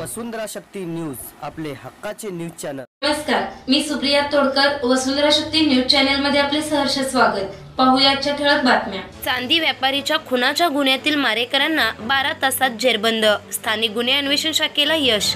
वसुंधरा शक्ती news, आपले हक्काचे news channel. नमस्कार, मी सुप्रिया तोडकर, वसुंधरा शक्ती न्यूज चॅनल मध्ये आपले सहर्ष स्वागत। पाहूया आजच्या ठळक बातम्या। चांदी व्यापारीच्या खुनाच्या गुन्ह्यातील मारेकरांना 12 तासात जेरबंद, स्थानिक गुन्हे अन्वेषण शाखेला यश।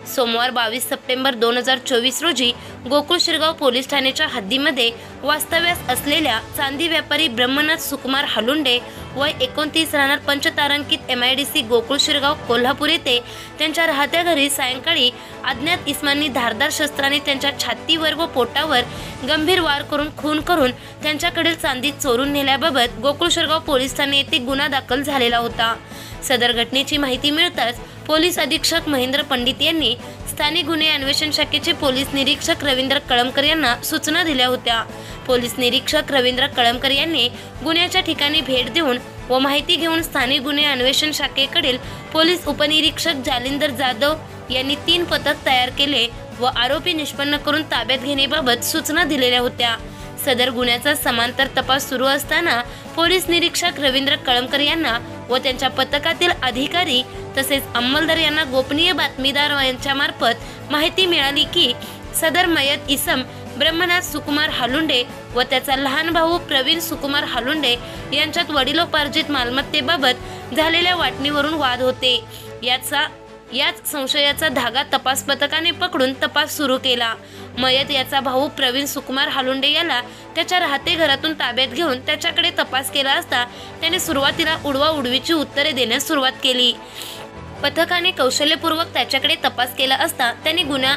सोमवार 22 सप्टेंबर 2024 रोजी गोकुळ शिरगाव पोलीस ठाण्याच्या हद्दीमध्ये वास्तव्यास असलेल्या चांदी व्यापारी ब्रह्मनाथ सुकुमार हालुंडे वय 29 राहणार पंचतारांकित MIDC गोकुळ शिरगाव कोल्हापूर येथे त्यांच्या राहत्या घरी सायंकाळी अज्ञात इस्मांनी धारदार शस्त्राने त्यांच्या छातीवर व पोटावर गंभीर वार करून खून करून त्यांच्याकडील चांदी चोरून नेल्याबाबत गोकुळ शिरगाव पोलीस ठाणे येथे गुन्हा दाखल झालेला होता। सदर घटनेची माहिती मिळताच पोलीस अधीक्षक महेंद्र पंडित यांनी स्थानिक गुन्हे अन्वेषण शाखेचे पोलीस निरीक्षक रवींद्र कळमकर यांना सूचना दिल्या होत्या। पोलीस निरीक्षक रवींद्र कळमकर यांनी गुन्ह्याच्या ठिकाणी भेट देऊन व माहिती घेऊन स्थानिक गुन्हे अन्वेषण शाखेकडील पोलीस उपनिरीक्षक जालिंदर जाधव यांनी 3 पथक तयार केले व आरोपी निष्पन्न करून ताब्यात घेण्याबाबत सूचना दिलेल्या होत्या। सदर गुन्ह्याचा समांतर तपास सुरू असताना पोलीस निरीक्षक रवींद्र कळमकर यांना व त्यांच्या पथकातील अधिकारी तसेच अंमलदार यांना गोपनीय बातमीदार यांच्यामार्फत माहिती मिळाली की सदर मयत इसम ब्रह्मनाथ सुकुमार हालुंडे व त्याचा लहान भाऊ प्रवीण सुकुमार हालुंडे यांच्यात वडिलोपार्जित मालमत्तेबाबत झालेल्या वाटणीवरून वाद होते। याच संशयाचा धागा तपास पथकाने पकडून तपास सुरू केला। मयत याचा भाऊ प्रवीण सुकुमार हालुंडे याला त्याच्या राहते घरातून ताब्यात घेऊन त्याच्याकडे तपास केला असता त्याने सुरुवातीला उडवाउडवीची उत्तरे देण्यास सुरुवात केली। पथकाने कौशल्यपूर्वक त्याच्याकडे तपास केला असता त्याने गुन्हा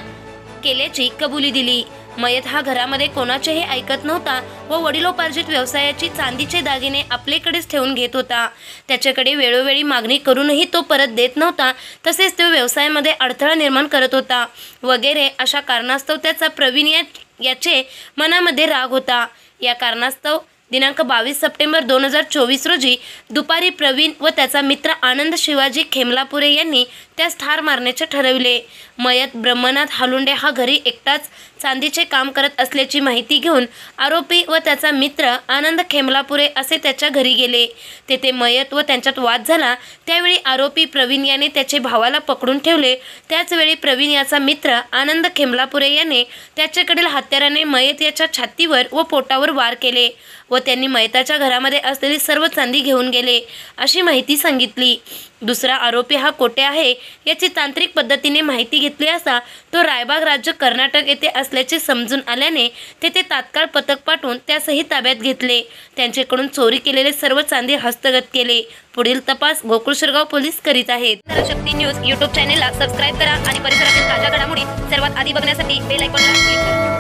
केल्याची कबुली दिली। मयत हा घरामध्ये कोणाचेही ऐकत नव्हता व वडिलोपार्जित व्यवसायाची चांदीचे दागिने आपल्याकडेच ठेवून घेत होता। त्याच्याकडे वेळोवेळी मागणी करूनही तो परत देत नव्हता, तसेच तो व्यवसायामध्ये अडथळा निर्माण करत होता वगैरे अशा कारणास्तव त्याचा प्रवीण याचे मनामध्ये राग होता। या कारणास्तव दिनांक 22 सप्टेंबर 2024 रोजी दुपारी प्रवीण व त्याचा मित्र आनंद शिवाजी खेमलापुरे यांनी त्यास ठार मारण्याचे ठरविले। मयत ब्रह्मनाथ हालुंडे हा घरी एकटाच चांदीचे काम करत असल्याची माहिती घेऊन आरोपी व त्याचा मित्र आनंद खेमलापुरे असे त्याच्या घरी गेले। तेथे मयत व त्यांच्यात वाद झाला। त्यावेळी आरोपी प्रवीण याने त्याचे भावाला पकडून ठेवले। त्याचवेळी प्रवीण याचा मित्र आनंद खेमलापुरे याने त्याच्याकडील हत्याराने मयत याच्या छातीवर व पोटावर वार केले व त्यांनी मयताच्या घरामध्ये असलेली सर्व चांदी घेऊन गेले अशी माहिती सांगितली। दुसरा आरोपी हा कोठे आहे याची तांत्रिक पद्धतीने माहिती घेतली असता तो रायबाग राज्य कर्नाटक येथे असल्याचे समजून आल्याने तेथे तात्काळ पथक पाठवून त्यासही ताब्यात घेतले। त्यांच्याकडून चोरी केलेले सर्व चांदी हस्तगत केले। पुढील तपास गोकुळ शिरगाव पोलीस करीत आहेत। वसुंधरा शक्ती न्यूज YouTube चॅनेलला सबस्क्राइब करा आणि परिसरातील ताज्या घडामोडी सर्वात आधी बघण्यासाठी बेल आयकॉनला क्लिक करा।